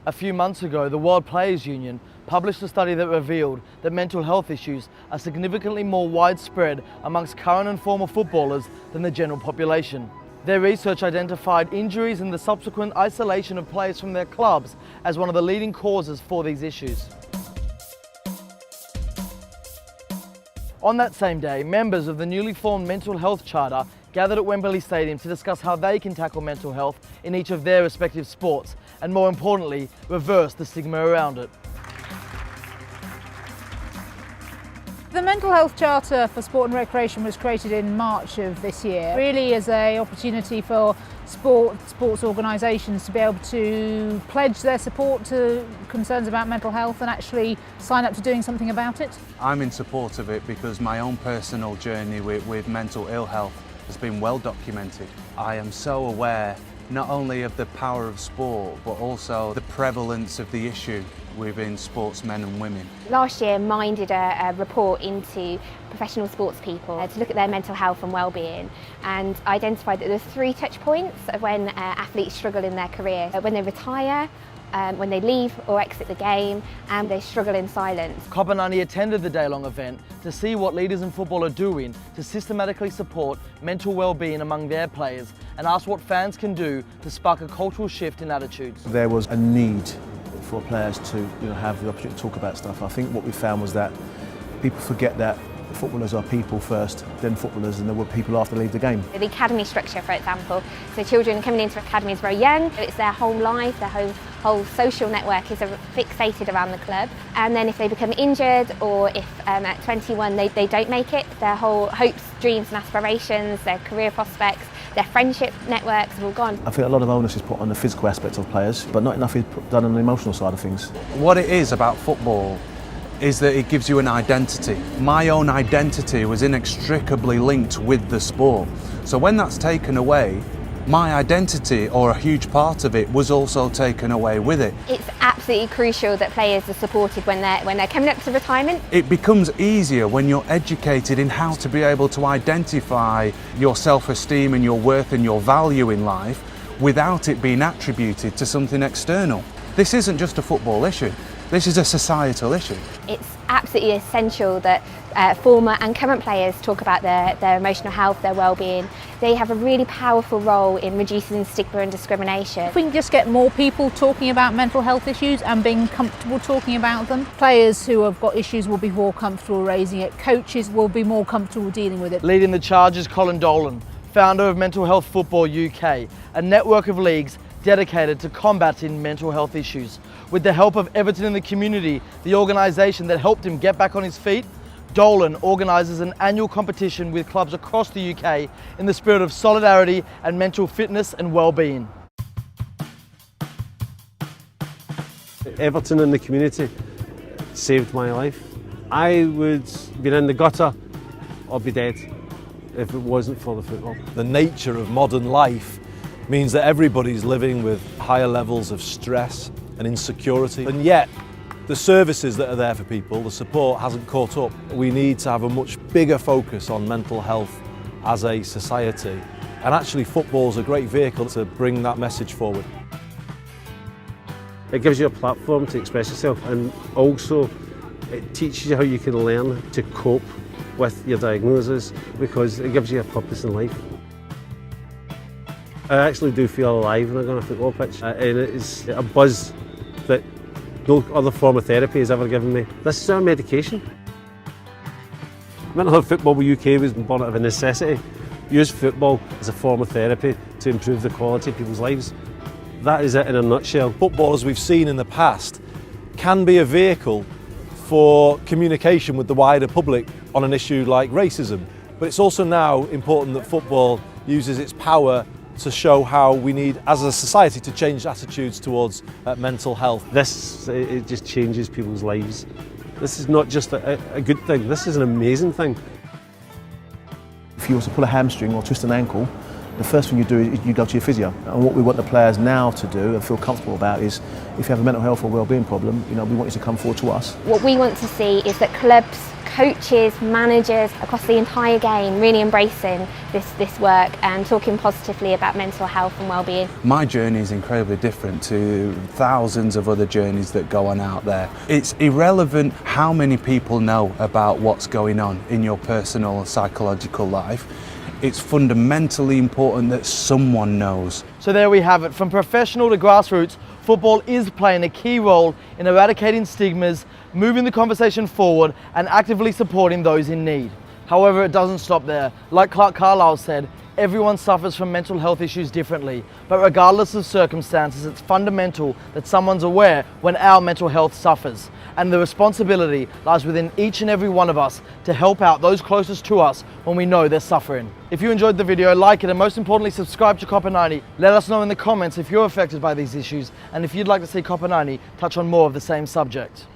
A few months ago, the World Players Union published a study that revealed that mental health issues are significantly more widespread amongst current and former footballers than the general population. Their research identified injuries and the subsequent isolation of players from their clubs as one of the leading causes for these issues. On that same day, members of the newly formed Mental Health Charter gathered at Wembley Stadium to discuss how they can tackle mental health in each of their respective sports and, more importantly, reverse the stigma around it. The Mental Health Charter for Sport and Recreation was created in March of this year, really as an opportunity for sports organisations to be able to pledge their support to concerns about mental health and actually sign up to doing something about it. I'm in support of it because my own personal journey with mental ill health has been well documented. I am so aware not only of the power of sport but also the prevalence of the issue within sportsmen and women. Last year, Mind did a report into professional sports people to look at their mental health and well-being, and identified that there's 3 touch points of when athletes struggle in their career: when they retire, when they leave or exit the game, and they struggle in silence. COPA attended the day-long event to see what leaders in football are doing to systematically support mental well-being among their players, and asked what fans can do to spark a cultural shift in attitudes. There was a need for players to have the opportunity to talk about stuff. I think what we found was that people forget that footballers are people first, then footballers, and there were people after they leave the game. The academy structure, for example, so children coming into academies very young, it's their home life, their whole social network is fixated around the club, and then if they become injured or if at 21 they don't make it, their whole hopes, dreams and aspirations, their career prospects, their friendship networks have all gone. I think a lot of onus is put on the physical aspect of players, but not enough is done on the emotional side of things. What it is about football is that it gives you an identity. My own identity was inextricably linked with the sport. So when that's taken away, my identity, or a huge part of it, was also taken away with it. It's absolutely crucial that players are supported when they're coming up to retirement. It becomes easier when you're educated in how to be able to identify your self-esteem and your worth and your value in life without it being attributed to something external. This isn't just a football issue. This is a societal issue. It's absolutely essential that former and current players talk about their emotional health, their well-being. They have a really powerful role in reducing stigma and discrimination. If we can just get more people talking about mental health issues and being comfortable talking about them, players who have got issues will be more comfortable raising it, coaches will be more comfortable dealing with it. Leading the charge is Colin Dolan, founder of Mental Health Football UK, a network of leagues dedicated to combating mental health issues. With the help of Everton in the Community, the organisation that helped him get back on his feet, Dolan organises an annual competition with clubs across the UK in the spirit of solidarity and mental fitness and well-being. Everton in the Community saved my life. I would have been in the gutter or be dead if it wasn't for the football. The nature of modern life means that everybody's living with higher levels of stress and insecurity, and yet the services that are there for people, the support hasn't caught up. We need to have a much bigger focus on mental health as a society, and actually football's a great vehicle to bring that message forward. It gives you a platform to express yourself, and also it teaches you how you can learn to cope with your diagnosis, because it gives you a purpose in life. I actually do feel alive when I go on a football pitch, and it's a buzz that no other form of therapy has ever given me. This is our medication. Mental Health Football UK was born out of a necessity. Use football as a form of therapy to improve the quality of people's lives. That is it in a nutshell. Football, as we've seen in the past, can be a vehicle for communication with the wider public on an issue like racism. But it's also now important that football uses its power to show how we need, as a society, to change attitudes towards mental health. It just changes people's lives. This is not just a good thing, this is an amazing thing. If you were to pull a hamstring or twist an ankle, the first thing you do is you go to your physio. And what we want the players now to do and feel comfortable about is, if you have a mental health or wellbeing problem, we want you to come forward to us. What we want to see is that clubs, coaches, managers across the entire game really embracing this work and talking positively about mental health and well-being. My journey is incredibly different to thousands of other journeys that go on out there. It's irrelevant how many people know about what's going on in your personal and psychological life. It's fundamentally important that someone knows. So there we have it. From professional to grassroots, football is playing a key role in eradicating stigmas, moving the conversation forward and actively supporting those in need. However, it doesn't stop there. Like Clark Carlisle said, everyone suffers from mental health issues differently, but regardless of circumstances, it's fundamental that someone's aware when our mental health suffers. And the responsibility lies within each and every one of us to help out those closest to us when we know they're suffering. If you enjoyed the video, like it, and most importantly, subscribe to COPA 90. Let us know in the comments if you're affected by these issues and if you'd like to see COPA 90 touch on more of the same subject.